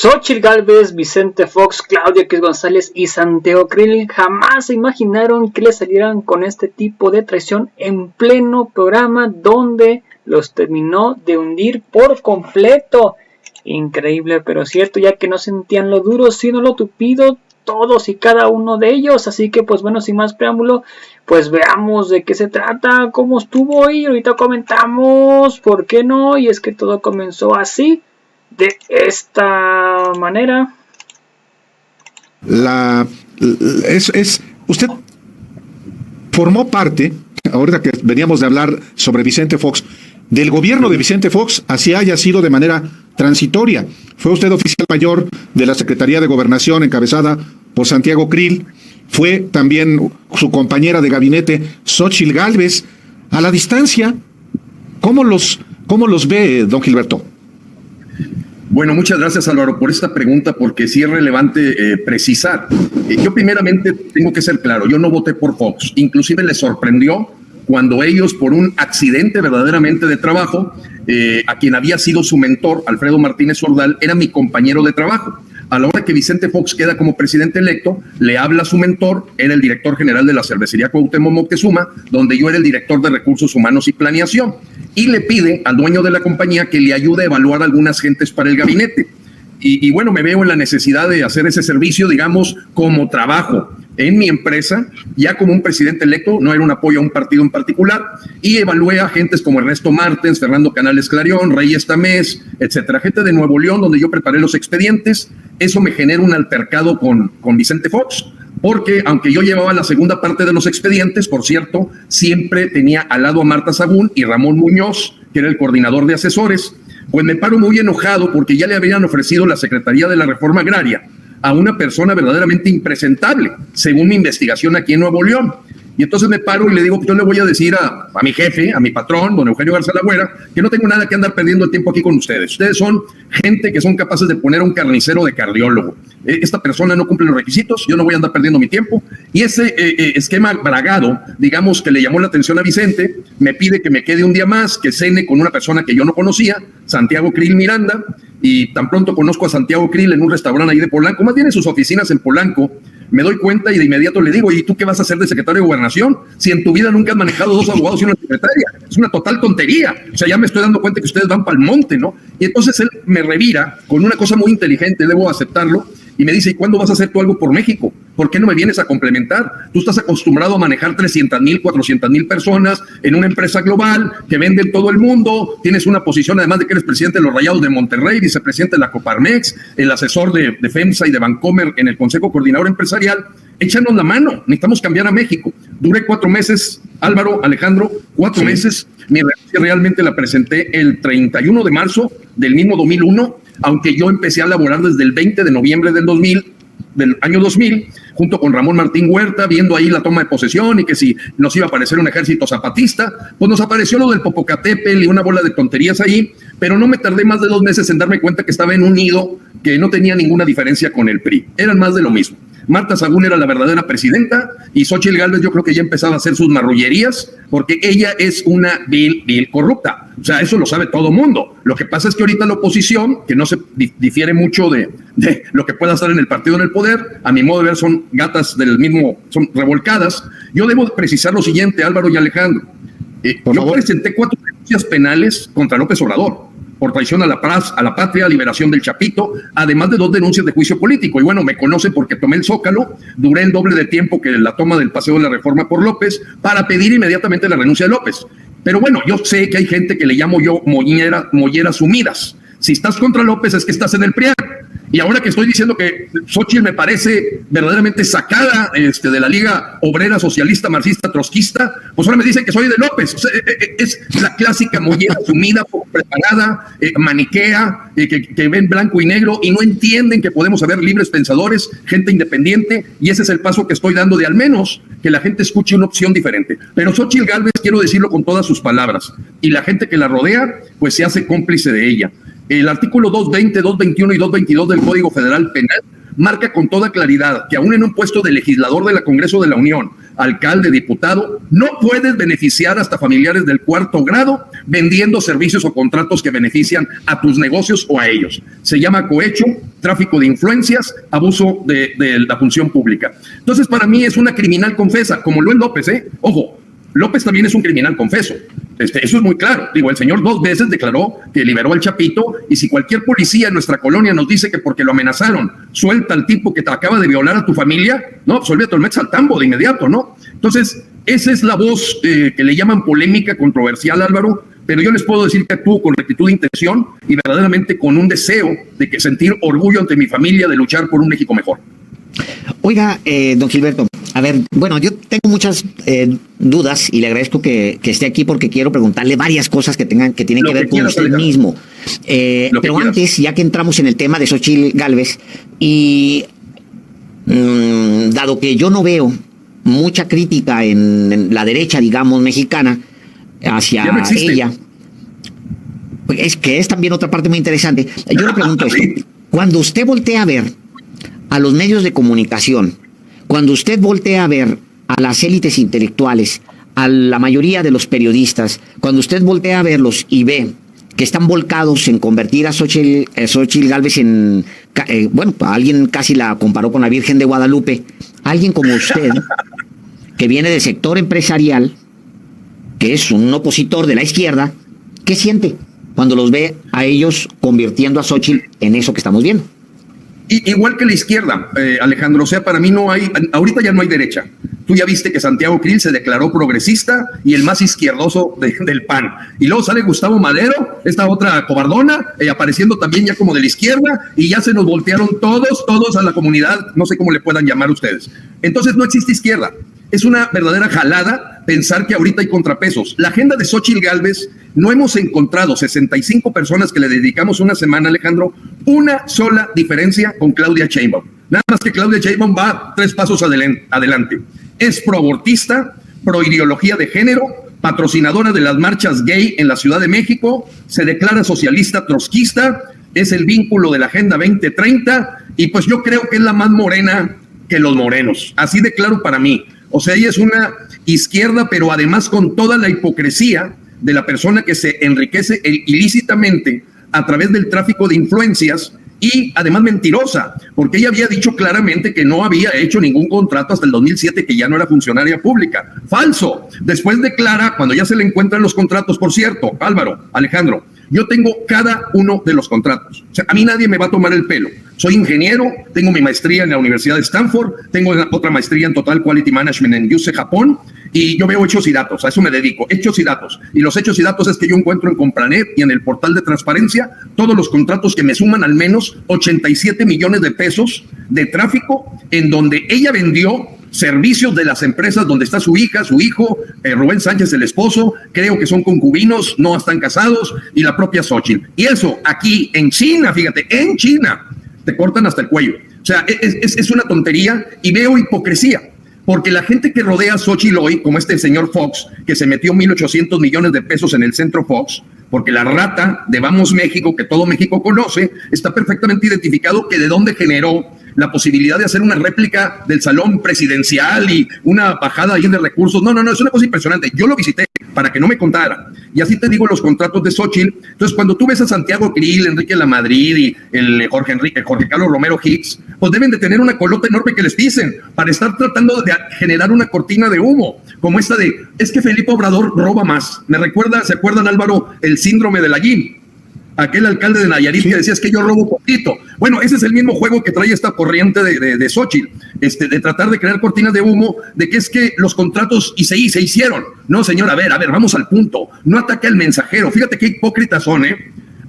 Xóchitl Gálvez, Vicente Fox, Claudia X González y Santiago Krill jamás se imaginaron que les salieran con este tipo de traición en pleno programa donde los terminó de hundir por completo. Increíble pero cierto, ya que no sentían lo duro sino lo tupido todos y cada uno de ellos. Así que pues bueno, sin más preámbulo, pues veamos de qué se trata, cómo estuvo y ahorita comentamos por qué no. Y es que todo comenzó así, de esta manera. Usted formó parte, ahorita que veníamos de hablar sobre Vicente Fox, del gobierno de Vicente Fox, así haya sido de manera transitoria. Fue usted oficial mayor de la Secretaría de Gobernación encabezada por Santiago Krill, fue también su compañera de gabinete Xóchitl Gálvez. A la distancia, ¿cómo los ve, don Gilberto? Bueno, muchas gracias, Álvaro, por esta pregunta, porque sí es relevante precisar. Yo primeramente tengo que ser claro, yo no voté por Fox, inclusive les sorprendió cuando ellos, por un accidente verdaderamente de trabajo, a quien había sido su mentor, Alfredo Martínez Ordal, era mi compañero de trabajo. A la hora que Vicente Fox queda como presidente electo, le habla a su mentor, era el director general de la cervecería Cuauhtémoc Moctezuma, donde yo era el director de Recursos Humanos y Planeación, y le pide al dueño de la compañía que le ayude a evaluar algunas gentes para el gabinete. Y bueno, me veo en la necesidad de hacer ese servicio, digamos, como trabajo en mi empresa, ya como un presidente electo, no era un apoyo a un partido en particular, y evalué a gentes como Ernesto Martens, Fernando Canales Clarión, Reyes Tamés, etcétera, gente de Nuevo León, donde yo preparé los expedientes. Eso me genera un altercado con Vicente Fox, porque aunque yo llevaba la segunda parte de los expedientes, por cierto, siempre tenía al lado a Marta Sagún y Ramón Muñoz, que era el coordinador de asesores, pues me paro muy enojado porque ya le habían ofrecido la Secretaría de la Reforma Agraria a una persona verdaderamente impresentable, según mi investigación aquí en Nuevo León. Y entonces me paro y le digo, yo le voy a decir a mi jefe, a mi patrón, don Eugenio Garza Lagüera, que no tengo nada que andar perdiendo el tiempo aquí con ustedes. Ustedes son gente que son capaces de poner a un carnicero de cardiólogo. Esta persona no cumple los requisitos, yo no voy a andar perdiendo mi tiempo. Y ese esquema bragado, digamos, que le llamó la atención a Vicente, me pide que me quede un día más, que cene con una persona que yo no conocía, Santiago Krill Miranda, y tan pronto conozco a Santiago Krill en un restaurante ahí de Polanco, más bien en sus oficinas en Polanco, me doy cuenta y de inmediato le digo, ¿y tú qué vas a hacer de secretario de Gobernación? Si en tu vida nunca has manejado dos abogados y una secretaria. Es una total tontería. O sea, ya me estoy dando cuenta que ustedes van para el monte, ¿no? Y entonces él me revira con una cosa muy inteligente, debo aceptarlo, y me dice, ¿y cuándo vas a hacer tú algo por México? ¿Por qué no me vienes a complementar? Tú estás acostumbrado a manejar 300,000, 400,000 personas en una empresa global que vende en todo el mundo, tienes una posición, además de que eres presidente de los Rayados de Monterrey, vicepresidente de la Coparmex, el asesor de FEMSA y de Bancomer en el Consejo Coordinador Empresarial. Échanos la mano, necesitamos cambiar a México. Duré 4 meses, Álvaro, Alejandro, 4 meses. Mi renuncia realmente la presenté el 31 de marzo del mismo 2001, aunque yo empecé a laborar desde el 20 de noviembre del año 2000, junto con Ramón Martín Huerta, viendo ahí la toma de posesión y que si nos iba a aparecer un ejército zapatista, pues nos apareció lo del Popocatépetl y una bola de tonterías ahí, pero no me tardé más de 2 meses en darme cuenta que estaba en un nido que no tenía ninguna diferencia con el PRI, eran más de lo mismo. Marta Sagún era la verdadera presidenta y Xóchitl Gálvez yo creo que ya empezaba a hacer sus marrullerías porque ella es una vil corrupta. O sea, eso lo sabe todo mundo. Lo que pasa es que ahorita la oposición, que no se difiere mucho de lo que pueda estar en el partido en el poder, a mi modo de ver son gatas del mismo, son revolcadas. Yo debo precisar lo siguiente, Álvaro y Alejandro. Yo presenté 4 denuncias penales contra López Obrador por traición a la patria, liberación del Chapito, además de 2 denuncias de juicio político. Y bueno, me conoce porque tomé el Zócalo, duré el doble de tiempo que la toma del Paseo de la Reforma por López, para pedir inmediatamente la renuncia de López. Pero bueno, yo sé que hay gente que le llamo yo molleras sumidas. Si estás contra López es que estás en el PRI. Y ahora que estoy diciendo que Xóchitl me parece verdaderamente sacada de la Liga Obrera Socialista Marxista Trotskista, pues ahora me dicen que soy de López. O sea, es la clásica mollera sumida, poco preparada, maniquea, que ven blanco y negro y no entienden que podemos haber libres pensadores, gente independiente, y ese es el paso que estoy dando de al menos que la gente escuche una opción diferente. Pero Xóchitl Gálvez, quiero decirlo con todas sus palabras, y la gente que la rodea, pues se hace cómplice de ella. El artículo 220, 221 y 222 del Código Federal Penal marca con toda claridad que aún en un puesto de legislador de la Congreso de la Unión, alcalde, diputado, no puedes beneficiar hasta familiares del 4º grado vendiendo servicios o contratos que benefician a tus negocios o a ellos. Se llama cohecho, tráfico de influencias, abuso de la función pública. Entonces, para mí es una criminal confesa, como lo es López, Ojo, López también es un criminal confeso. Eso es muy claro. Digo, el señor 2 veces declaró que liberó al Chapito, y si cualquier policía en nuestra colonia nos dice que porque lo amenazaron, suelta al tipo que te acaba de violar a tu familia, no, pues olvídate, lo metes al tambo de inmediato, ¿no? Entonces, esa es la voz que le llaman polémica, controversial, Álvaro, pero yo les puedo decir que actúo con rectitud de intención y verdaderamente con un deseo de que sentir orgullo ante mi familia de luchar por un México mejor. Oiga, don Gilberto, a ver, bueno, yo tengo muchas dudas y le agradezco que esté aquí porque quiero preguntarle varias cosas que tienen que ver con usted mismo. Pero antes, ya que entramos en el tema de Xóchitl Gálvez, y dado que yo no veo mucha crítica en la derecha, digamos, mexicana, hacia ella, es que es también otra parte muy interesante. Yo le pregunto esto: cuando usted voltea a ver a los medios de comunicación, cuando usted voltea a ver a las élites intelectuales, a la mayoría de los periodistas, cuando usted voltea a verlos y ve que están volcados en convertir a Xóchitl Gálvez en, bueno, alguien casi la comparó con la Virgen de Guadalupe, alguien como usted, que viene del sector empresarial, que es un opositor de la izquierda, ¿qué siente cuando los ve a ellos convirtiendo a Xóchitl en eso que estamos viendo? Igual que la izquierda, Alejandro, o sea, para mí no hay, ahorita ya no hay derecha. Tú ya viste que Santiago Krill se declaró progresista y el más izquierdoso del PAN. Y luego sale Gustavo Madero, esta otra cobardona, apareciendo también ya como de la izquierda, y ya se nos voltearon todos a la comunidad, no sé cómo le puedan llamar ustedes. Entonces no existe izquierda. Es una verdadera jalada pensar que ahorita hay contrapesos. La agenda de Xóchitl Gálvez, no hemos encontrado 65 personas que le dedicamos una semana, Alejandro, una sola diferencia con Claudia Sheinbaum. Nada más que Claudia Sheinbaum va 3 pasos adelante. Es proabortista, proideología de género, patrocinadora de las marchas gay en la Ciudad de México, se declara socialista trotskista, es el vínculo de la Agenda 2030, y pues yo creo que es la más morena que los morenos. Así de claro para mí. O sea, ella es una izquierda, pero además con toda la hipocresía de la persona que se enriquece ilícitamente a través del tráfico de influencias, y además mentirosa, porque ella había dicho claramente que no había hecho ningún contrato hasta el 2007, que ya no era funcionaria pública. Falso. Después declara, cuando ya se le encuentran los contratos, por cierto, Álvaro, Alejandro, yo tengo cada uno de los contratos. O sea, a mí nadie me va a tomar el pelo. Soy ingeniero, tengo mi maestría en la Universidad de Stanford, tengo otra maestría en Total Quality Management en UC Japón, y yo veo hechos y datos, a eso me dedico, hechos y datos. Y los hechos y datos es que yo encuentro en Compranet y en el portal de transparencia todos los contratos que me suman al menos 87 millones de pesos de tráfico, en donde ella vendió servicios de las empresas donde está su hija, su hijo, Rubén Sánchez, el esposo, creo que son concubinos, no están casados, y la propia Xóchitl. Y eso aquí en China, fíjate, en China, te cortan hasta el cuello. O sea, es una tontería, y veo hipocresía, porque la gente que rodea a Xóchitl hoy, como este señor Fox, que se metió 1,800 millones de pesos en el Centro Fox, porque la rata de Vamos México, que todo México conoce, está perfectamente identificado que de dónde generó la posibilidad de hacer una réplica del salón presidencial y una bajada ahí de recursos. No, es una cosa impresionante. Yo lo visité para que no me contara. Y así te digo los contratos de Xóchitl. Entonces, cuando tú ves a Santiago Krill, Enrique Lamadrid y el Jorge Carlos Romero Hicks, pues deben de tener una colota enorme que les pisen para estar tratando de generar una cortina de humo, como esta de, es que Felipe Obrador roba más. Me recuerda, ¿se acuerdan, Álvaro, el síndrome de la Jim? Aquel alcalde de Nayarit que decía, es que yo robo poquito. Bueno, ese es el mismo juego que trae esta corriente de Xóchitl, de tratar de crear cortinas de humo, de que es que los contratos se hicieron. No, señor, a ver, vamos al punto. No ataque al mensajero. Fíjate qué hipócritas son,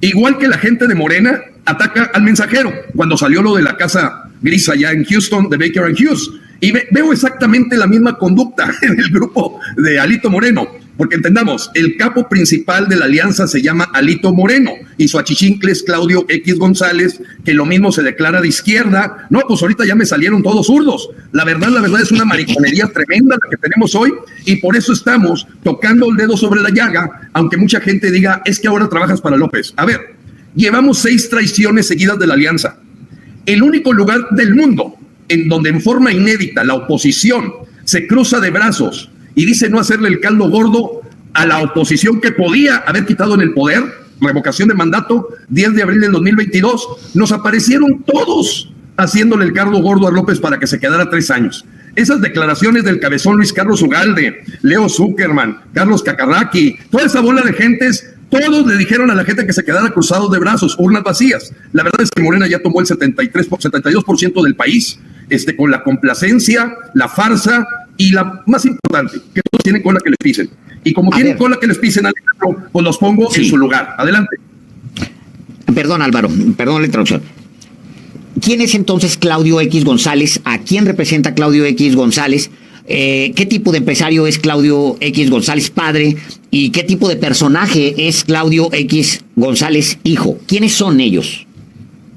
Igual que la gente de Morena ataca al mensajero cuando salió lo de la casa gris allá en Houston, de Baker and Hughes. Y veo exactamente la misma conducta en el grupo de Alito Moreno. Porque entendamos, el capo principal de la alianza se llama Alito Moreno y su achichincle es Claudio X González, que lo mismo se declara de izquierda. No, pues ahorita ya me salieron todos zurdos. La verdad es una mariconería tremenda la que tenemos hoy, y por eso estamos tocando el dedo sobre la llaga, aunque mucha gente diga, es que ahora trabajas para López. A ver, llevamos 6 traiciones seguidas de la alianza. El único lugar del mundo en donde en forma inédita la oposición se cruza de brazos y dice no hacerle el caldo gordo a la oposición que podía haber quitado en el poder, revocación de mandato, 10 de abril del 2022, nos aparecieron todos haciéndole el cargo gordo a López para que se quedara 3 años. Esas declaraciones del cabezón Luis Carlos Ugalde, Leo Zuckerman, Carlos Cacarraqui, toda esa bola de gentes, todos le dijeron a la gente que se quedara cruzados de brazos, urnas vacías. La verdad es que Morena ya tomó el 72% del país, con la complacencia, la farsa y la más importante, que todos tienen cola que les pisen. Y como tienen cola que les pisen, Alejandro, pues los pongo en su lugar. Adelante. Perdón, Álvaro, perdón la introducción. ¿Quién es entonces Claudio X González? ¿A quién representa Claudio X González? ¿Qué tipo de empresario es Claudio X González padre? ¿Y qué tipo de personaje es Claudio X González hijo? ¿Quiénes son ellos?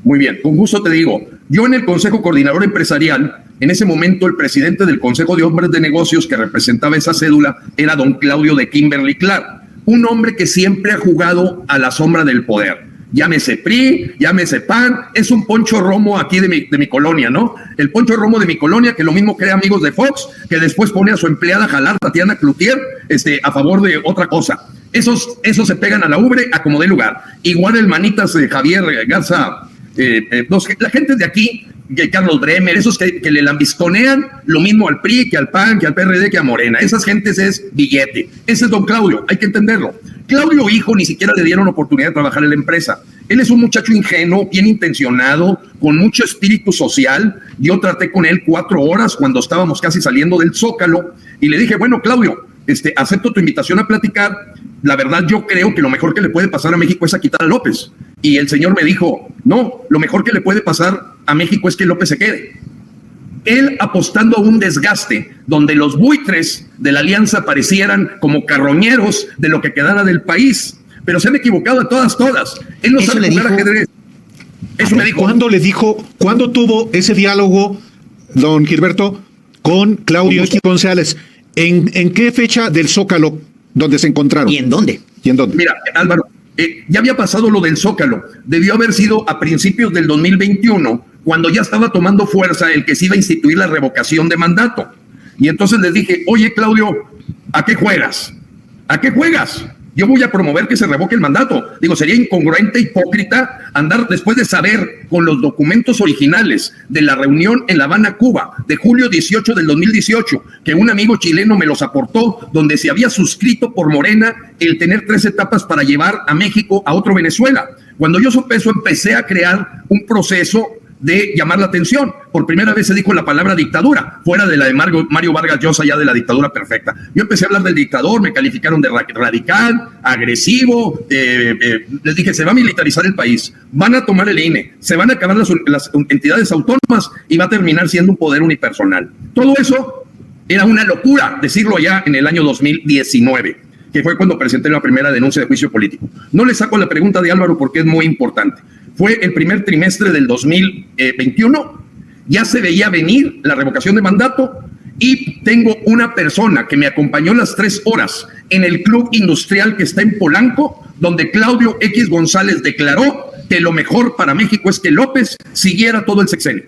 Muy bien, con gusto te digo. Yo en el Consejo Coordinador Empresarial, en ese momento el presidente del Consejo de Hombres de Negocios que representaba esa cédula era don Claudio de Kimberly Clark, un hombre que siempre ha jugado a la sombra del poder. Llámese PRI, llámese PAN, es un Poncho Romo aquí de mi colonia, ¿no? El Poncho Romo de mi colonia, que lo mismo crea amigos de Fox, que después pone a su empleada a jalar, Tatiana Cloutier, a favor de otra cosa. Esos se pegan a la ubre a como dé lugar. Igual el manitas de Javier Garza, la gente de aquí, Carlos Bremer, esos que le lambisconean lo mismo al PRI, que al PAN, que al PRD, que a Morena. Esas gentes es billete. Ese es don Claudio, hay que entenderlo. Claudio hijo ni siquiera le dieron oportunidad de trabajar en la empresa. Él es un muchacho ingenuo, bien intencionado, con mucho espíritu social. Yo traté con él 4 horas cuando estábamos casi saliendo del Zócalo y le dije, bueno, Claudio, acepto tu invitación a platicar. La verdad, yo creo que lo mejor que le puede pasar a México es a quitar a López. Y el señor me dijo, no, lo mejor que le puede pasar a México es que López se quede. Él apostando a un desgaste donde los buitres de la alianza parecieran como carroñeros de lo que quedara del país. Pero se han equivocado a todas. Él no sabe jugar ajedrez. Eso me dijo. ¿Cuándo tuvo ese diálogo, don Gilberto, con Claudio X González? ¿En qué fecha del Zócalo donde se encontraron? ¿Y en dónde? Mira, Álvaro, ya había pasado lo del Zócalo. Debió haber sido a principios del 2021, cuando ya estaba tomando fuerza el que se iba a instituir la revocación de mandato. Y entonces les dije, oye, Claudio, ¿a qué juegas? ¿A qué juegas? Yo voy a promover que se revoque el mandato. Digo, sería incongruente, hipócrita, andar después de saber con los documentos originales de la reunión en La Habana, Cuba, de julio 18 del 2018, que un amigo chileno me los aportó, donde se había suscrito por Morena el tener 3 etapas para llevar a México a otro Venezuela. Cuando yo supe eso, empecé a crear un proceso de llamar la atención. Por primera vez se dijo la palabra dictadura, fuera de la de Mario Vargas Llosa, ya de la dictadura perfecta. Yo empecé a hablar del dictador, me calificaron de radical, agresivo, les dije, se va a militarizar el país, van a tomar el INE, se van a acabar las entidades autónomas y va a terminar siendo un poder unipersonal. Todo eso era una locura, decirlo allá en el año 2019, que fue cuando presenté la primera denuncia de juicio político. No le saco la pregunta de Álvaro porque es muy importante. Fue el primer trimestre del 2021, ya se veía venir la revocación de mandato y tengo una persona que me acompañó las 3 horas en el club industrial que está en Polanco, donde Claudio X González declaró que lo mejor para México es que López siguiera todo el sexenio.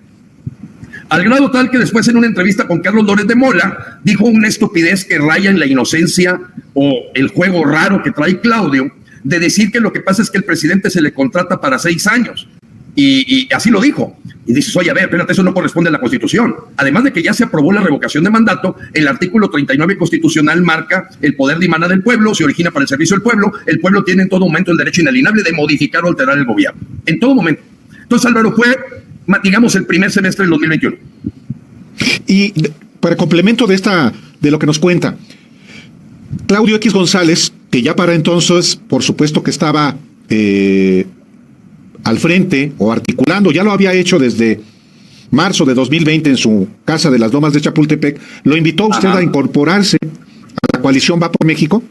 Al grado tal que después en una entrevista con Carlos Loret de Mola dijo una estupidez que raya en la inocencia o el juego raro que trae Claudio, de decir que lo que pasa es que el presidente se le contrata para 6 años. Y así lo dijo. Y dices, oye, a ver, espérate, eso no corresponde a la Constitución. Además de que ya se aprobó la revocación de mandato, el artículo 39 constitucional marca el poder dimana del pueblo, se origina para el servicio del pueblo, el pueblo tiene en todo momento el derecho inalienable de modificar o alterar el gobierno. En todo momento. Entonces, Álvaro, fue, digamos, el primer semestre del 2021. Y para complemento de lo que nos cuenta, Claudio X González, que ya para entonces, por supuesto que estaba al frente o articulando, ya lo había hecho desde marzo de 2020 en su casa de las Lomas de Chapultepec, ¿lo invitó a usted a incorporarse a la coalición Va por México?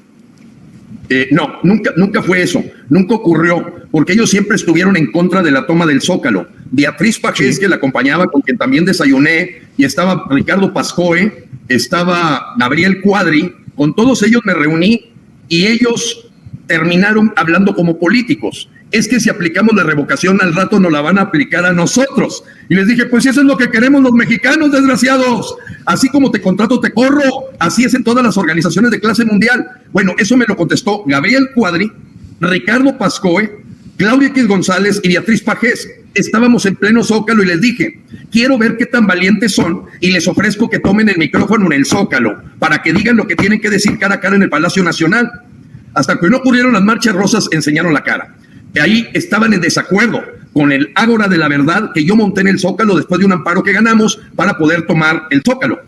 No, nunca fue eso, nunca ocurrió, porque ellos siempre estuvieron en contra de la toma del Zócalo. Beatriz Pajés, que la acompañaba, con quien también desayuné, y estaba Ricardo Pascoe, estaba Gabriel Cuadri, con todos ellos me reuní y ellos terminaron hablando como políticos. es que si aplicamos la revocación al rato nos la van a aplicar a nosotros. Y les dije, pues eso es lo que queremos los mexicanos, desgraciados. Así como te contrato, te corro. Así es en todas las organizaciones de clase mundial. Bueno, eso me lo contestó Gabriel Cuadri, Ricardo Pascoe, Claudia X González y Beatriz Pajés. Estábamos en pleno Zócalo y les dije, quiero ver qué tan valientes son y les ofrezco que tomen el micrófono en el Zócalo para que digan lo que tienen que decir cara a cara en el Palacio Nacional. Hasta que no ocurrieron las marchas rosas, enseñaron la cara. Ahí estaban en desacuerdo con el Ágora de la Verdad que yo monté en el Zócalo después de un amparo que ganamos para poder tomar el Zócalo.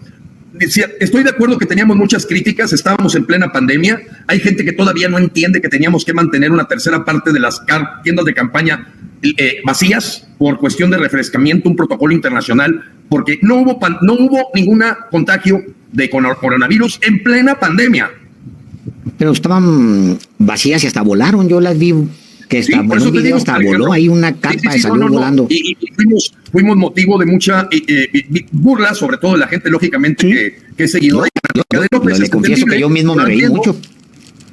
Decía, estoy de acuerdo que teníamos muchas críticas, estábamos en plena pandemia, hay gente que todavía no entiende que teníamos que mantener una tercera parte de las tiendas de campaña vacías por cuestión de refrescamiento, un protocolo internacional, porque no hubo ningún contagio de coronavirus en plena pandemia. Pero estaban vacías y hasta volaron, yo las vi. Que está, por eso te digo, hasta voló ahí una carpa y salió volando. Y fuimos motivo de mucha burla, sobre todo de la gente, lógicamente, que es seguidora. Le confieso que yo mismo me reí mucho.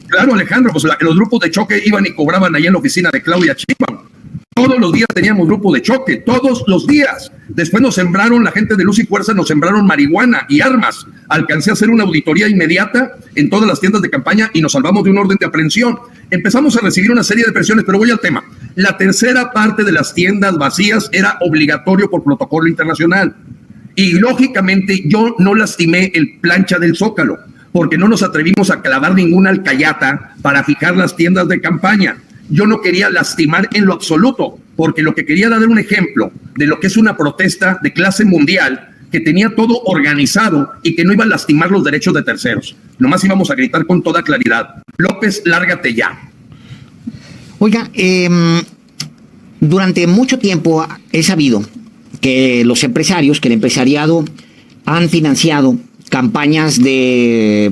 Claro, Alejandro, pues los grupos de choque iban y cobraban allá en la oficina de Claudia Sheinbaum. Todos los días teníamos grupo de choque, todos los días. Después nos sembraron, la gente de Luz y Fuerza nos sembraron marihuana y armas. Alcancé a hacer una auditoría inmediata en todas las tiendas de campaña y nos salvamos de un orden de aprehensión. Empezamos a recibir una serie de presiones, pero voy al tema. La tercera parte de las tiendas vacías era obligatorio por protocolo internacional. Y lógicamente yo no lastimé el plancha del Zócalo, porque no nos atrevimos a clavar ninguna alcayata para fijar las tiendas de campaña. Yo no quería lastimar en lo absoluto, porque lo que quería era dar un ejemplo de lo que es una protesta de clase mundial que tenía todo organizado y que no iba a lastimar los derechos de terceros. Nomás íbamos a gritar con toda claridad: López, lárgate ya. Oiga, durante mucho tiempo he sabido que los empresarios, que el empresariado han financiado campañas de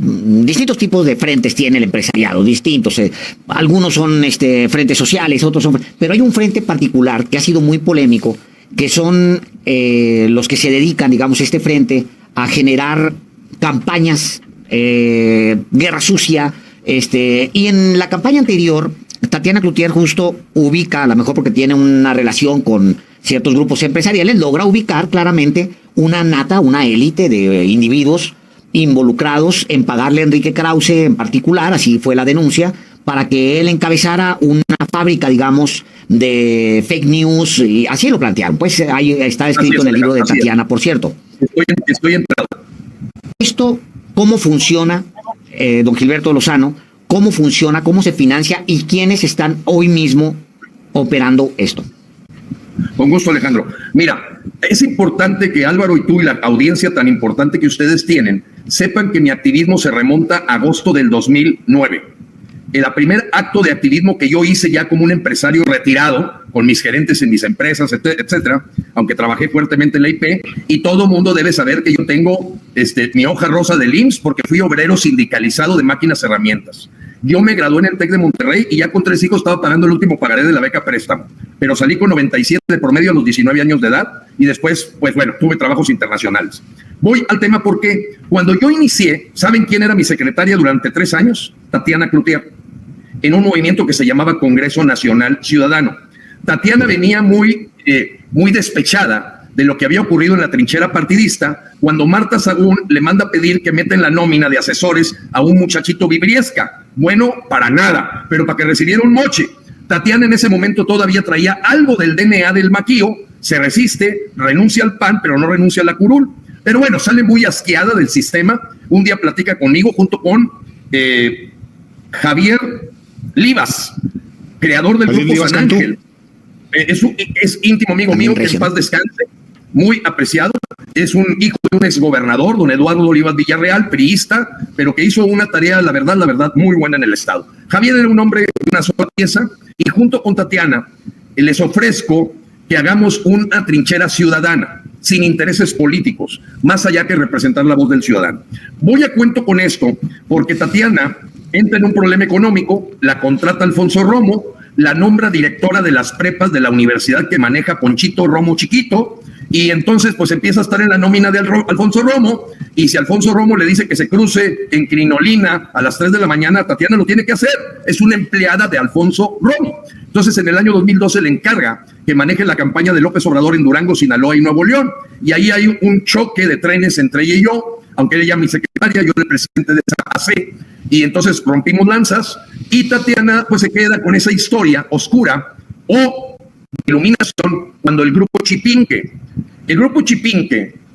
distintos tipos de frentes tiene el empresariado, distintos. Algunos son frentes sociales, otros son... Pero hay un frente particular que ha sido muy polémico, que son los que se dedican, digamos, este frente a generar campañas, guerra sucia. Y en la campaña anterior, Tatiana Cloutier justo ubica, a lo mejor porque tiene una relación con ciertos grupos empresariales, logra ubicar claramente una élite de individuos involucrados en pagarle a Enrique Krause en particular, así fue la denuncia, para que él encabezara una fábrica, digamos, de fake news, y así lo plantearon. Pues ahí está escrito en el libro de Tatiana, por cierto. Estoy entrado. ¿Esto cómo funciona, don Gilberto Lozano? ¿Cómo funciona? ¿Cómo se financia? ¿Y quiénes están hoy mismo operando esto? Con gusto, Alejandro. Mira, es importante que Álvaro y tú y la audiencia tan importante que ustedes tienen sepan que mi activismo se remonta a agosto del 2009. El primer acto de activismo que yo hice ya como un empresario retirado, con mis gerentes en mis empresas, etcétera, aunque trabajé fuertemente en la IP, y todo mundo debe saber que yo tengo mi hoja rosa del IMSS porque fui obrero sindicalizado de máquinas herramientas. Yo me gradué en el TEC de Monterrey y ya con 3 hijos estaba pagando el último pagaré de la beca préstamo, pero salí con 97 de promedio a los 19 años de edad y después, pues bueno, tuve trabajos internacionales. Voy al tema porque cuando yo inicié, ¿saben quién era mi secretaria durante 3 años? Tatiana Cloutier, en un movimiento que se llamaba Congreso Nacional Ciudadano. Tatiana venía muy despechada de lo que había ocurrido en la trinchera partidista cuando Marta Sagún le manda a pedir que meta en la nómina de asesores a un muchachito Vibriesca. Bueno, para nada, pero para que recibiera un moche. Tatiana en ese momento todavía traía algo del DNA del maquío, se resiste, renuncia al PAN, pero no renuncia a la curul. Pero bueno, sale muy asqueada del sistema. Un día platica conmigo junto con Javier Livas, creador del grupo San Ángel. Es íntimo amigo mío, que en paz descanse, muy apreciado. Es un hijo de un exgobernador, don Eduardo Olivas Villarreal, priista, pero que hizo una tarea, la verdad, muy buena en el Estado. Javier era un hombre de una sola pieza y junto con Tatiana les ofrezco que hagamos una trinchera ciudadana, sin intereses políticos, más allá que representar la voz del ciudadano. Voy a cuento con esto porque Tatiana entra en un problema económico, la contrata Alfonso Romo, la nombra directora de las prepas de la universidad que maneja Ponchito Romo Chiquito, y entonces pues empieza a estar en la nómina de Alfonso Romo, y si Alfonso Romo le dice que se cruce en crinolina a las 3 de la mañana, Tatiana lo tiene que hacer, es una empleada de Alfonso Romo. Entonces, en el año 2012 le encarga que maneje la campaña de López Obrador en Durango, Sinaloa y Nuevo León. Y ahí hay un choque de trenes entre ella y yo, aunque ella mi secretaria, yo el presidente de esa AC. Y entonces rompimos lanzas y Tatiana pues se queda con esa historia oscura o iluminación cuando el grupo Chipinque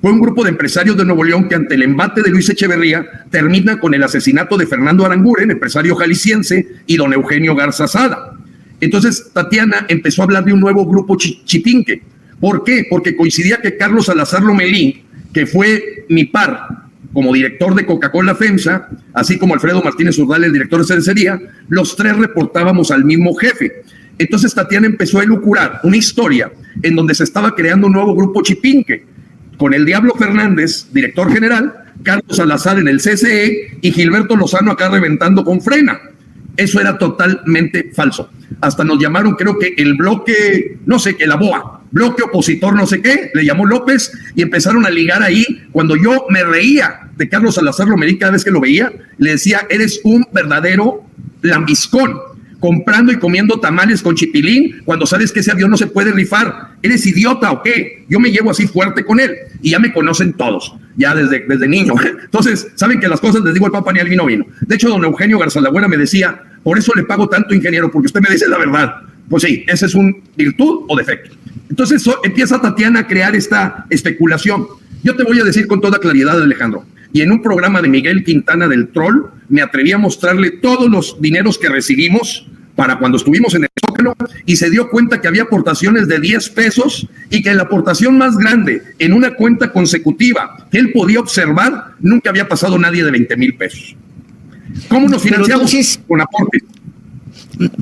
fue un grupo de empresarios de Nuevo León que ante el embate de Luis Echeverría termina con el asesinato de Fernando Aranguren, empresario jalisciense, y don Eugenio Garza Sada. Entonces Tatiana empezó a hablar de un nuevo grupo Chipinque. ¿Por qué? Porque coincidía que Carlos Salazar Lomelí, que fue mi par como director de Coca-Cola FEMSA, así como Alfredo Martínez Urdal, el director de cervecería, los tres reportábamos al mismo jefe. Entonces Tatiana empezó a elucubrar una historia en donde se estaba creando un nuevo grupo Chipinque, con el Diablo Fernández, director general, Carlos Salazar en el CCE y Gilberto Lozano acá reventando con frena. Eso era totalmente falso. Hasta nos llamaron, creo que el bloque, no sé qué, la BOA, bloque opositor no sé qué, le llamó López y empezaron a ligar ahí. Cuando yo me reía de Carlos Salazar Lomelí cada vez que lo veía, le decía, eres un verdadero lambiscón, comprando y comiendo tamales con chipilín cuando sabes que ese avión no se puede rifar. ¿Eres idiota o qué? Yo me llevo así fuerte con él y ya me conocen todos, ya desde niño. Entonces, saben que las cosas les digo al papa ni al vino vino. De hecho, don Eugenio Garzalagüera me decía, por eso le pago tanto, ingeniero, porque usted me dice la verdad. Pues sí, esa es una virtud o defecto. Entonces empieza Tatiana a crear esta especulación. Yo te voy a decir con toda claridad, Alejandro, y en un programa de Miguel Quintana del Troll, me atreví a mostrarle todos los dineros que recibimos para cuando estuvimos en el Zócalo y se dio cuenta que había aportaciones de 10 pesos y que la aportación más grande en una cuenta consecutiva que él podía observar, nunca había pasado nadie de 20,000 pesos. ¿Cómo nos financiamos? Entonces, con aportes.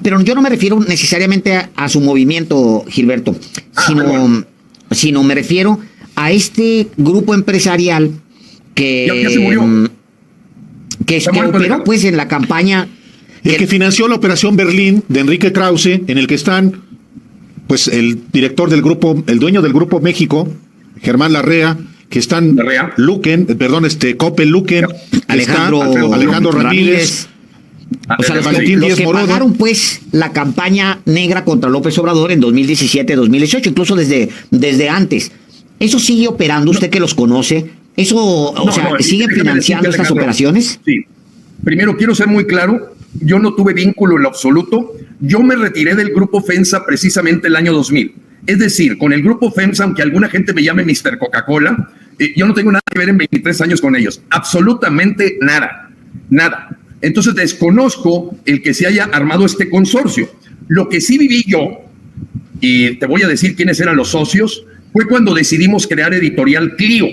Pero yo no me refiero necesariamente a su movimiento, Gilberto, sino me refiero a este grupo empresarial que ya se murió. Que operó pues en la campaña. El que financió la operación Berlín de Enrique Krause, en el que están pues el director del grupo, el dueño del Grupo México, Germán Larrea, que están Coppel Luquen, Alejandro Ramírez, o sea, los que pagaron pues la campaña negra contra López Obrador en 2017-2018, incluso desde antes. ¿Eso sigue operando? ¿Usted que los conoce? ¿Eso, siguen financiando estas operaciones? Sí. Primero, quiero ser muy claro, yo no tuve vínculo en lo absoluto. Yo me retiré del Grupo FEMSA precisamente el año 2000. Es decir, con el Grupo FEMSA, aunque alguna gente me llame Mr. Coca-Cola, yo no tengo nada que ver en 23 años con ellos. Absolutamente nada. Nada. Entonces desconozco el que se haya armado este consorcio. Lo que sí viví yo, y te voy a decir quiénes eran los socios, fue cuando decidimos crear Editorial Clio.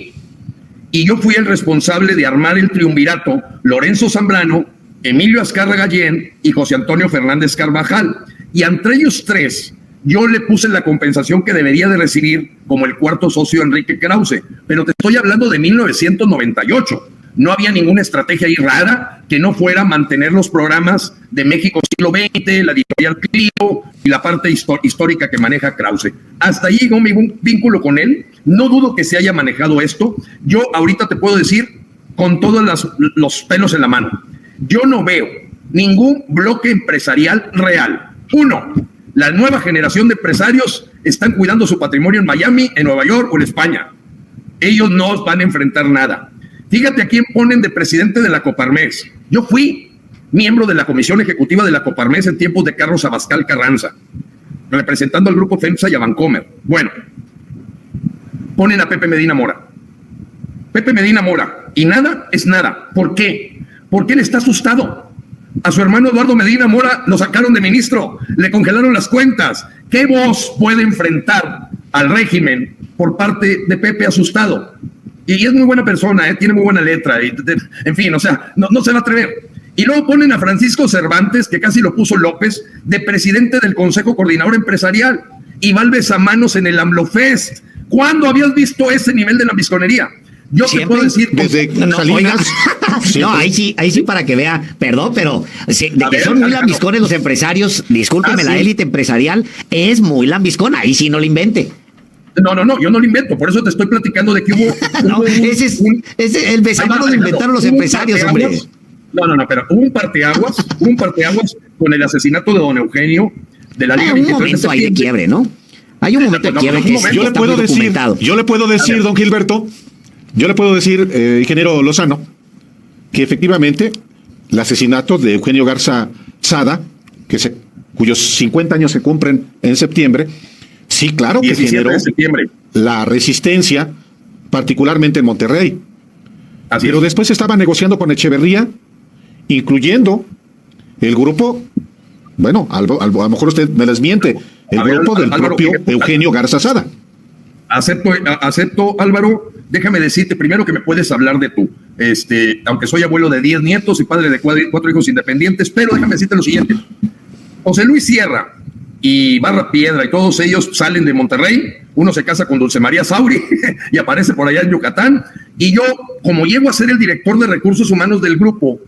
Y yo fui el responsable de armar el triunvirato Lorenzo Zambrano, Emilio Azcárraga Gallén y José Antonio Fernández Carvajal. Y entre ellos tres, yo le puse la compensación que debería de recibir como el cuarto socio Enrique Krause. Pero te estoy hablando de 1998. No había ninguna estrategia ahí rara que no fuera mantener los programas de México siglo XX, la editorial Clio y la parte histórica que maneja Krause. Hasta ahí llegó mi vínculo con él. No dudo que se haya manejado esto. Yo ahorita te puedo decir con todos los pelos en la mano. Yo no veo ningún bloque empresarial real. Uno, la nueva generación de empresarios están cuidando su patrimonio en Miami, en Nueva York o en España. Ellos no van a enfrentar nada. Fíjate a quién ponen de presidente de la Coparmex. Yo fui miembro de la comisión ejecutiva de la Coparmex en tiempos de Carlos Abascal Carranza, representando al grupo FEMSA y a Vancomer. Bueno, ponen a Pepe Medina Mora. Pepe Medina Mora. Y nada es nada. ¿Por qué? Porque él está asustado. A su hermano Eduardo Medina Mora lo sacaron de ministro, le congelaron las cuentas. ¿Qué voz puede enfrentar al régimen por parte de Pepe asustado? Y es muy buena persona, tiene muy buena letra, en fin, o sea, no se va a atrever. Y luego ponen a Francisco Cervantes, que casi lo puso López, de presidente del Consejo Coordinador Empresarial, y Valves a manos en el AMLOFest. ¿Cuándo habías visto ese nivel de lambisconería? Yo te puedo decir... Desde Salinas. No, ahí sí para que vea, perdón, pero de que son muy lambiscones los empresarios, discúlpeme, la élite empresarial es muy lambiscona, ahí sí no lo invente. No, yo no lo invento, por eso te estoy platicando de que hubo... ese es el besamano de inventaron los empresarios, hombre. No, pero hubo un parteaguas con el asesinato de don Eugenio, de la Liga Hay un 23 momento de ahí de septiembre. quiebre, ¿no? Hay un momento de quiebre que Yo le puedo decir, don Gilberto, ingeniero Lozano, que efectivamente el asesinato de Eugenio Garza Sada, cuyos 50 años se cumplen en septiembre, sí, claro que generó la resistencia, particularmente en Monterrey. Pero después estaba negociando con Echeverría, incluyendo el grupo, bueno, a lo mejor usted me desmiente, el grupo del propio Eugenio Garza Sada. Acepto, Álvaro. Déjame decirte primero que me puedes hablar de tú. Aunque soy abuelo de 10 nietos y padre de 4 hijos independientes, pero déjame decirte lo siguiente. José Luis Sierra y Barra Piedra y todos ellos salen de Monterrey. Uno se casa con Dulce María Sauri y aparece por allá en Yucatán. Y yo, como llego a ser el director de recursos humanos del grupo,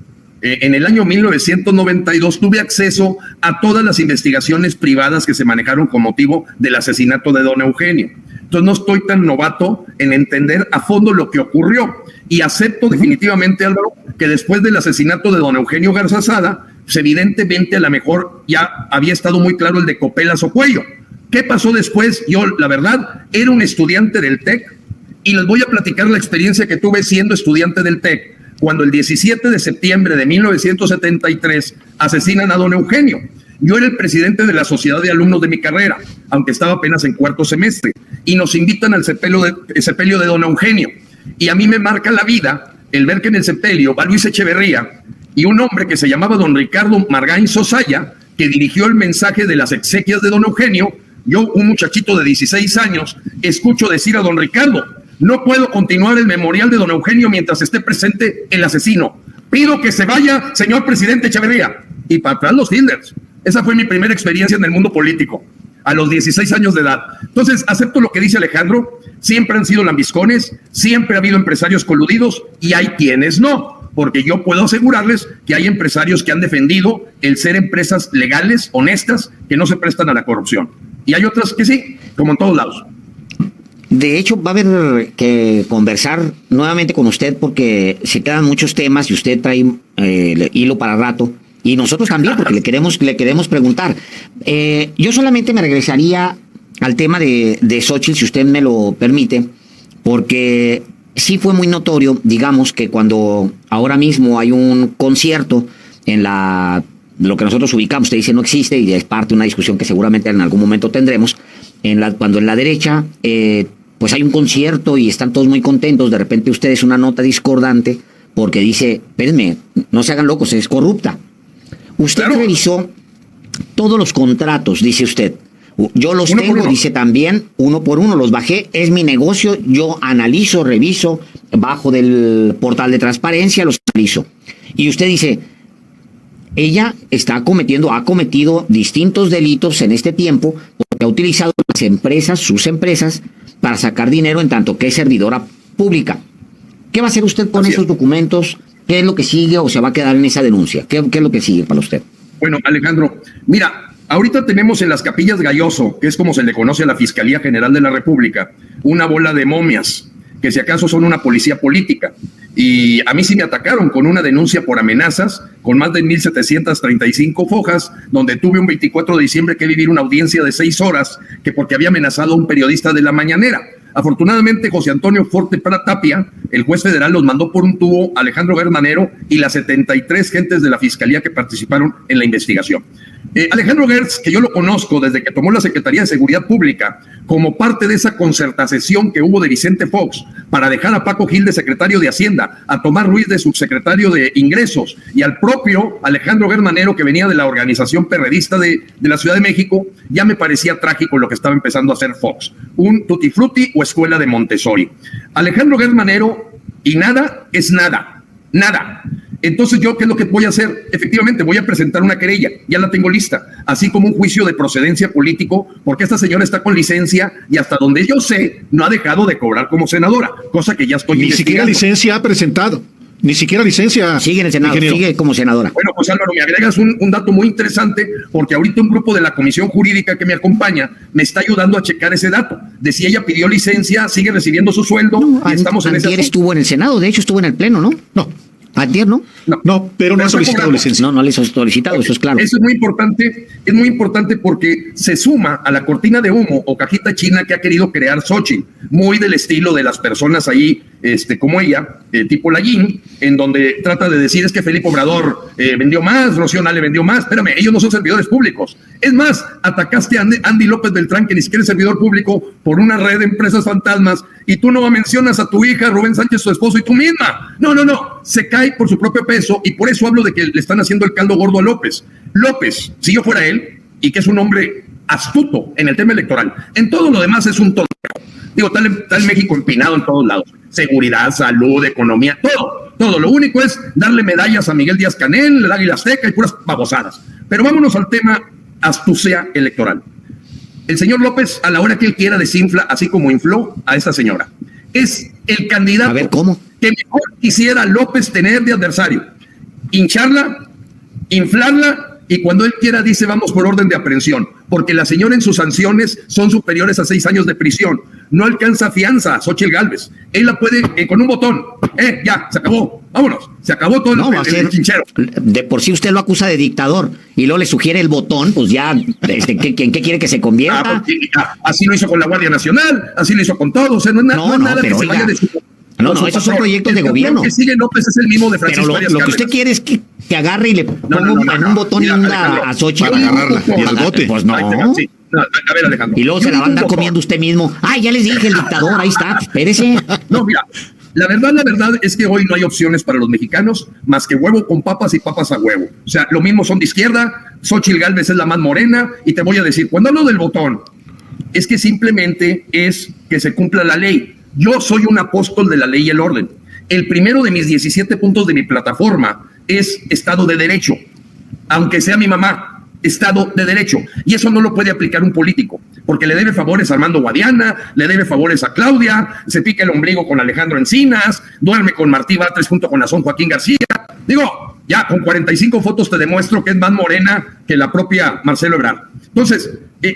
en el año 1992 tuve acceso a todas las investigaciones privadas que se manejaron con motivo del asesinato de don Eugenio. Entonces no estoy tan novato en entender a fondo lo que ocurrió. Y acepto definitivamente, Álvaro, que después del asesinato de don Eugenio Garza Sada, pues evidentemente a lo mejor ya había estado muy claro el de Copelas o Cuello. ¿Qué pasó después? Yo, la verdad, era un estudiante del TEC y les voy a platicar la experiencia que tuve siendo estudiante del TEC, cuando el 17 de septiembre de 1973 asesinan a don Eugenio. Yo era el presidente de la sociedad de alumnos de mi carrera, aunque estaba apenas en cuarto semestre, y nos invitan al sepelio de don Eugenio. Y a mí me marca la vida el ver que en el sepelio va Luis Echeverría y un hombre que se llamaba don Ricardo Margain Sosaya, que dirigió el mensaje de las exequias de don Eugenio. Yo, un muchachito de 16 años, escucho decir a don Ricardo: no puedo continuar el memorial de don Eugenio mientras esté presente el asesino. Pido que se vaya, señor presidente Echeverría. Y para atrás los Fielders. Esa fue mi primera experiencia en el mundo político, a los 16 años de edad. Entonces, acepto lo que dice Alejandro. Siempre han sido lambiscones, siempre ha habido empresarios coludidos y hay quienes no, porque yo puedo asegurarles que hay empresarios que han defendido el ser empresas legales, honestas, que no se prestan a la corrupción. Y hay otras que sí, como en todos lados. De hecho, va a haber que conversar nuevamente con usted porque se quedan muchos temas y usted trae hilo para rato. Y nosotros también, porque le queremos preguntar. Yo solamente me regresaría al tema de Xóchitl, si usted me lo permite, porque sí fue muy notorio, digamos, que cuando ahora mismo hay un concierto en lo que nosotros ubicamos, usted dice no existe y es parte de una discusión que seguramente en algún momento tendremos, cuando en la derecha pues hay un concierto y están todos muy contentos, de repente usted es una nota discordante porque dice, espérenme, no se hagan locos, es corrupta. Usted revisó todos los contratos, dice usted. Yo los tengo, dice también, uno por uno, los bajé, es mi negocio, yo analizo, reviso, bajo del portal de transparencia, los analizo. Y usted dice, ella ha cometido distintos delitos en este tiempo, porque ha utilizado las empresas, sus empresas, para sacar dinero en tanto que es servidora pública. ¿Qué va a hacer usted con esos documentos? ¿Qué es lo que sigue o se va a quedar en esa denuncia? ¿Qué es lo que sigue para usted? Bueno, Alejandro, mira, ahorita tenemos en las Capillas Galloso, que es como se le conoce a la Fiscalía General de la República, una bola de momias, que si acaso son una policía política. Y a mí sí me atacaron con una denuncia por amenazas, con más de 1,735 fojas, donde tuve un 24 de diciembre que vivir una audiencia de 6 horas, que porque había amenazado a un periodista de La Mañanera. Afortunadamente, José Antonio Forte Tapia, el juez federal, los mandó por un tubo a Alejandro Germanero y las 73 gentes de la Fiscalía que participaron en la investigación. Alejandro Gertz, que yo lo conozco desde que tomó la Secretaría de Seguridad Pública, como parte de esa concertación que hubo de Vicente Fox para dejar a Paco Gil de secretario de Hacienda, a Tomás Ruiz de subsecretario de Ingresos y al propio Alejandro Germanero, que venía de la organización perredista de la Ciudad de México, ya me parecía trágico lo que estaba empezando a hacer Fox, un tutti frutti o escuela de Montessori. Alejandro Germanero, y nada es nada, nada. Entonces, ¿yo qué es lo que voy a hacer? Efectivamente, voy a presentar una querella, ya la tengo lista, así como un juicio de procedencia político, porque esta señora está con licencia y hasta donde yo sé, no ha dejado de cobrar como senadora, cosa que ya estoy investigando. Ni siquiera licencia ha presentado, ni siquiera licencia. Sigue en el Senado, ingeniero. Sigue como senadora. Bueno, pues Álvaro, me agregas un dato muy interesante, porque ahorita un grupo de la Comisión Jurídica que me acompaña me está ayudando a checar ese dato, de si ella pidió licencia, sigue recibiendo su sueldo, y estamos en ese... Ayer estuvo en el Senado, de hecho estuvo en el Pleno, ¿no? No. Antier, ¿no? No, pero no ha solicitado licencia. No le ha solicitado, eso es claro. Eso es muy importante porque se suma a la cortina de humo o cajita china que ha querido crear Xochitl, muy del estilo de las personas ahí, como ella, tipo Lallín, en donde trata de decir es que Felipe Obrador vendió más, Rocío Nale vendió más. Espérame, ellos no son servidores públicos. Es más, atacaste a Andy López Beltrán, que ni siquiera es servidor público, por una red de empresas fantasmas, y tú no mencionas a tu hija, Rubén Sánchez, su esposo, y tú misma. No, se cae por su propio peso, y por eso hablo de que le están haciendo el caldo gordo a López. López, si yo fuera él, y que es un hombre astuto en el tema electoral, en todo lo demás es un tonto. Digo, tal México empinado en todos lados. Seguridad, salud, economía, todo. Lo único es darle medallas a Miguel Díaz-Canel, el Águila Azteca y puras babosadas. Pero vámonos al tema astucia electoral. El señor López, a la hora que él quiera, desinfla, así como infló a esta señora. Es el candidato a ver, ¿cómo? Que mejor quisiera López tener de adversario. Hincharla, inflarla, y cuando él quiera dice vamos por orden de aprehensión, porque la señora en sus sanciones son superiores a 6 años de prisión. No alcanza fianza a Xochitl Gálvez. Él la puede con un botón. Ya, se acabó. Vámonos. Se acabó todo el chinchero. De por sí usted lo acusa de dictador y luego le sugiere el botón, pues ya, ¿en qué quiere que se convierta? Así lo hizo con la Guardia Nacional, así lo hizo con todo. O sea, no es nada que se vaya de su... No, esos son proyectos de gobierno. El que sigue López es el mismo de Francisco Arias Pero lo que usted quiere es que agarre y le ponga en un botón y a Xochitl. Para agarrarla y al bote. Pues no. A ver, Alejandro. Y luego se la va a andar comiendo usted mismo. Ay, ya les dije, el dictador, ahí está, espérese. No, mira, la verdad es que hoy no hay opciones para los mexicanos más que huevo con papas y papas a huevo. O sea, lo mismo son de izquierda, Xochitl Gálvez es la más morena, y te voy a decir, cuando hablo del botón, es que simplemente es que se cumpla la ley. Yo soy un apóstol de la ley y el orden. El primero de mis 17 puntos de mi plataforma es Estado de Derecho, aunque sea mi mamá, Estado de Derecho. Y eso no lo puede aplicar un político, porque le debe favores a Armando Guadiana, le debe favores a Claudia, se pica el ombligo con Alejandro Encinas, duerme con Martí Batres junto con Nazón Joaquín García. Digo, ya con 45 fotos te demuestro que es más morena que la propia Marcelo Ebrard. Entonces,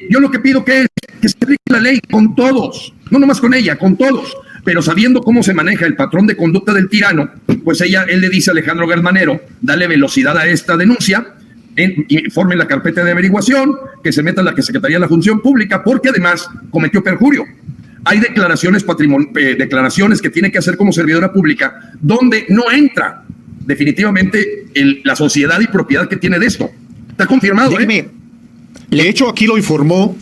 yo lo que pido que se aplique la ley con todos, no nomás con ella, con todos, pero sabiendo cómo se maneja el patrón de conducta del tirano, pues él le dice a Alejandro Germanero, dale velocidad a esta denuncia, forme la carpeta de averiguación, que se meta en la Secretaría de la Función Pública, porque además cometió perjurio. Hay declaraciones que tiene que hacer como servidora pública, donde no entra definitivamente la sociedad y propiedad que tiene de esto. Está confirmado. De hecho, aquí lo informó,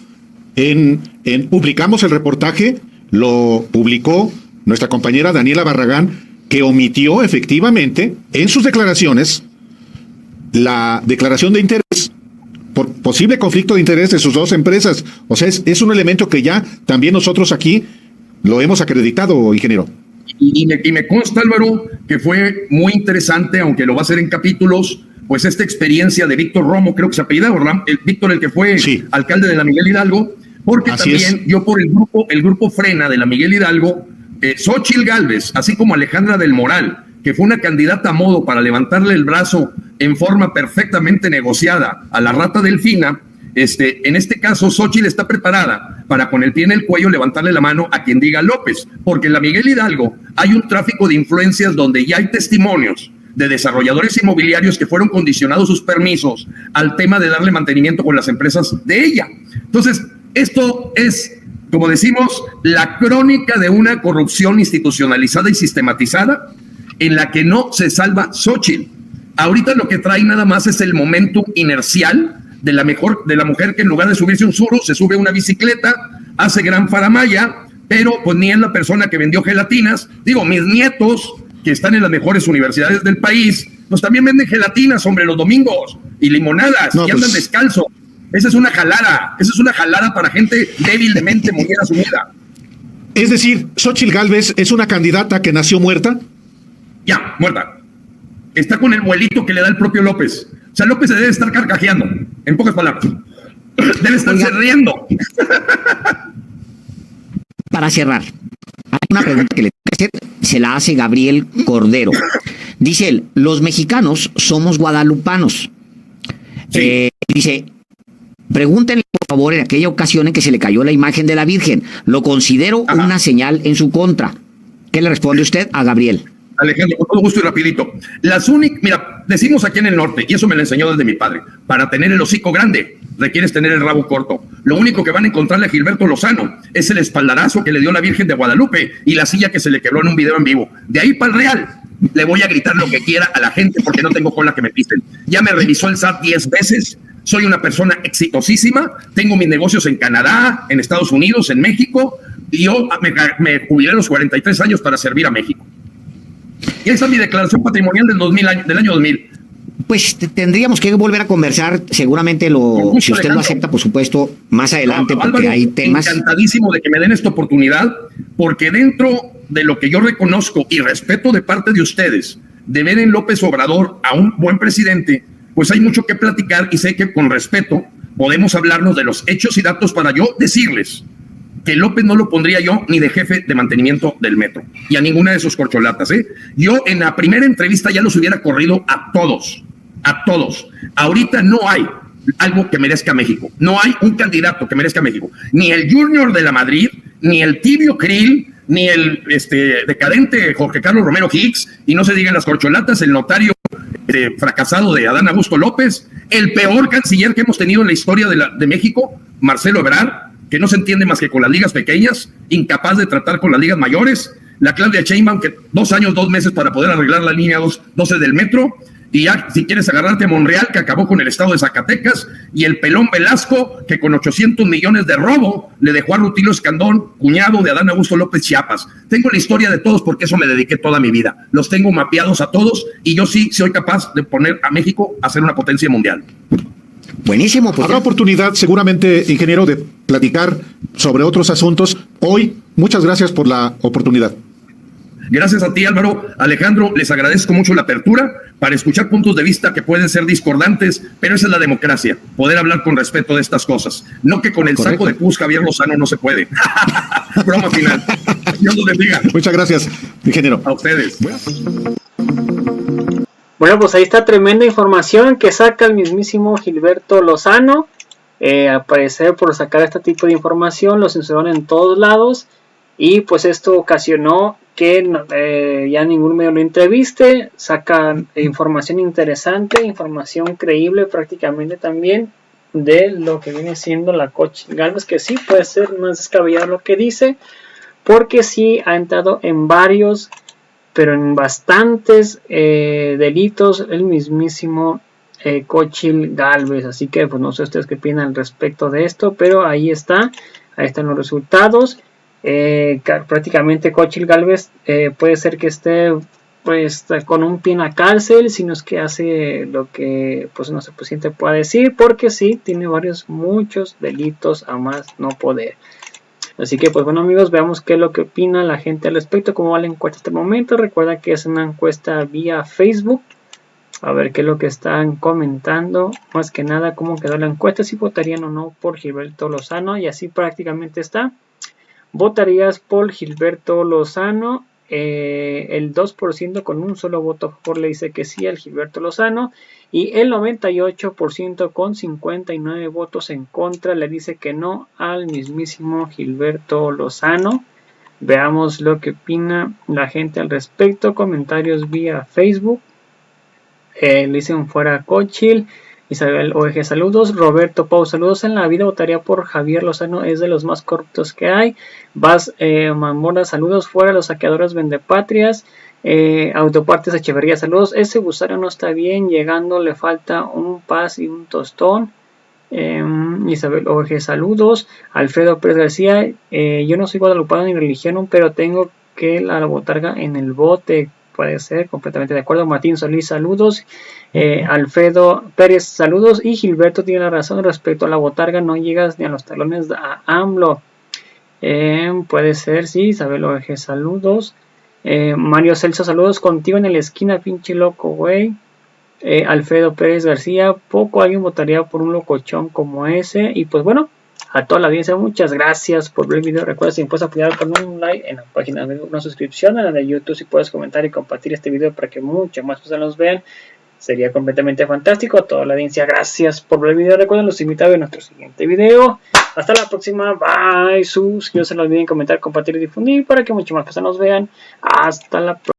publicamos el reportaje, lo publicó nuestra compañera Daniela Barragán, que omitió efectivamente en sus declaraciones la declaración de interés por posible conflicto de interés de sus dos empresas. O sea, es un elemento que ya también nosotros aquí lo hemos acreditado, ingeniero. Y me consta, Álvaro, que fue muy interesante, aunque lo va a hacer en capítulos, pues esta experiencia de Víctor Romo, creo que se apellida, Víctor, el que fue alcalde de la Miguel Hidalgo, porque así también yo por el grupo Frena de la Miguel Hidalgo, Xochitl Gálvez, así como Alejandra del Moral, que fue una candidata a modo para levantarle el brazo en forma perfectamente negociada a la rata Delfina, en este caso Xochitl está preparada para con el pie en el cuello levantarle la mano a quien diga López, porque en la Miguel Hidalgo hay un tráfico de influencias donde ya hay testimonios de desarrolladores inmobiliarios que fueron condicionados sus permisos al tema de darle mantenimiento con las empresas de ella. Entonces, esto es, como decimos, la crónica de una corrupción institucionalizada y sistematizada en la que no se salva Xochitl. Ahorita lo que trae nada más es el momentum inercial de la mujer que en lugar de subirse un suru, se sube una bicicleta, hace gran faramaya, pero pues ni es la persona que vendió gelatinas. Digo, mis nietos, que están en las mejores universidades del país, pues también venden gelatinas, hombre, los domingos, y limonadas, y andan descalzos. Esa es una jalada para gente débil de mente, muy bien asumida. Es decir, Xochitl Gálvez es una candidata que nació muerta. Ya, muerta. Está con el vuelito que le da el propio López. O sea, López se debe estar carcajeando, en pocas palabras. Debe estarse riendo. Para cerrar, hay una pregunta que le tengo que hacer, se la hace Gabriel Cordero. Dice él, los mexicanos somos guadalupanos. Sí. Dice, pregúntenle por favor en aquella ocasión en que se le cayó la imagen de la Virgen. Lo considero una señal en su contra. ¿Qué le responde usted a Gabriel? Alejandro, con todo gusto y rapidito. Mira, decimos aquí en el norte, y eso me lo enseñó desde mi padre, para tener el hocico grande requieres tener el rabo corto. Lo único que van a encontrarle a Gilberto Lozano es el espaldarazo que le dio la Virgen de Guadalupe y la silla que se le quebró en un video en vivo. De ahí para el Real, le voy a gritar lo que quiera a la gente porque no tengo cola que me pisen. Ya me revisó el SAT 10 veces, soy una persona exitosísima, tengo mis negocios en Canadá, en Estados Unidos, en México, y yo me jubilé a los 43 años para servir a México. Y esa es mi declaración patrimonial del año 2000. Pues tendríamos que volver a conversar, seguramente si usted lo acepta, por supuesto, más adelante, porque Álvaro, hay temas. Encantadísimo de que me den esta oportunidad, porque dentro de lo que yo reconozco y respeto de parte de ustedes, de ver en López Obrador a un buen presidente, pues hay mucho que platicar y sé que con respeto podemos hablarnos de los hechos y datos para yo decirles que López no lo pondría yo ni de jefe de mantenimiento del metro y a ninguna de sus corcholatas. Yo en la primera entrevista ya los hubiera corrido a todos. Ahorita no hay algo que merezca México, no hay un candidato que merezca México, ni el Junior de la Madrid, ni el tibio Krill, ni el decadente Jorge Carlos Romero Hicks, y no se digan las corcholatas, el notario fracasado de Adán Augusto López, el peor canciller que hemos tenido en la historia de México, Marcelo Ebrard, que no se entiende más que con las ligas pequeñas, incapaz de tratar con las ligas mayores, la Claudia Sheinbaum, que 2 años, 2 meses para poder arreglar la línea 12 del metro, y ya si quieres agarrarte a Monreal, que acabó con el estado de Zacatecas, y el pelón Velasco, que con 800 millones de robo le dejó a Rutilio Escandón, cuñado de Adán Augusto López Chiapas. Tengo la historia de todos porque eso me dediqué toda mi vida. Los tengo mapeados a todos y yo sí soy capaz de poner a México a ser una potencia mundial. Buenísimo. Pues habrá oportunidad seguramente, ingeniero, de platicar sobre otros asuntos. Hoy, muchas gracias por la oportunidad. Gracias a ti, Álvaro. Alejandro, les agradezco mucho la apertura para escuchar puntos de vista que pueden ser discordantes, pero esa es la democracia, poder hablar con respeto de estas cosas. No que con el saco de pus Javier Lozano no se puede. Broma final. Dios los bendiga. Muchas gracias, ingeniero. A ustedes. Bueno, pues ahí está tremenda información que saca el mismísimo Gilberto Lozano. Al parecer, por sacar este tipo de información, lo censuraron en todos lados. Y pues esto ocasionó que ya ningún medio lo entreviste. Sacan información interesante, información creíble prácticamente también de lo que viene siendo la Xochitl Gálvez, que sí puede ser más descabellado lo que dice, porque sí ha entrado en varios, pero en bastantes delitos el mismísimo Xochitl Gálvez. Así que pues no sé ustedes qué opinan al respecto de esto, pero ahí están los resultados. Prácticamente Xochitl Gálvez puede ser que esté pues con un pie en la cárcel, si no es que hace lo que pues no sé, presidente pueda decir, porque sí tiene muchos delitos a más no poder. Así que pues bueno, amigos, veamos qué es lo que opina la gente al respecto, cómo va la encuesta en este momento. Recuerda que es una encuesta vía Facebook. A ver qué es lo que están comentando, más que nada cómo quedó la encuesta, si votarían o no por Gilberto Lozano, y así prácticamente está. Votarías por Gilberto Lozano, el 2% con un solo voto a favor le dice que sí al Gilberto Lozano, y el 98% con 59 votos en contra le dice que no al mismísimo Gilberto Lozano. Veamos lo que opina la gente al respecto. Comentarios vía Facebook. Le dicen fuera Xochitl. Isabel OEG, saludos. Roberto Pau, saludos. En la vida votaría por Javier Lozano, es de los más corruptos que hay. Vas Mamora, saludos. Fuera los saqueadores vendepatrias. Autopartes Echeverría, saludos. Ese Gusano no está bien, llegando le falta un paz y un tostón. Isabel OEG, saludos. Alfredo Pérez García, yo no soy guadalupano ni religión, pero tengo que la botarga en el bote. Puede ser, completamente de acuerdo. Martín Solís, saludos. Alfredo Pérez, saludos. Y Gilberto tiene la razón respecto a la botarga, no llegas ni a los talones a AMLO. Puede ser, sí. Isabel OEG, saludos. Mario Celso, saludos. Contigo en la esquina, pinche loco, güey. Alfredo Pérez García, poco alguien votaría por un locochón como ese. Y pues bueno, a toda la audiencia, muchas gracias por ver el video. Recuerda, si puedes apoyar con un like en la página, una suscripción en la de YouTube, si puedes comentar y compartir este video para que muchas más personas los vean, sería completamente fantástico. A toda la audiencia, gracias por ver el video. Recuerden, los invito a ver nuestro siguiente video. Hasta la próxima, bye. No se olviden comentar, compartir y difundir para que muchas más personas los vean. Hasta la próxima.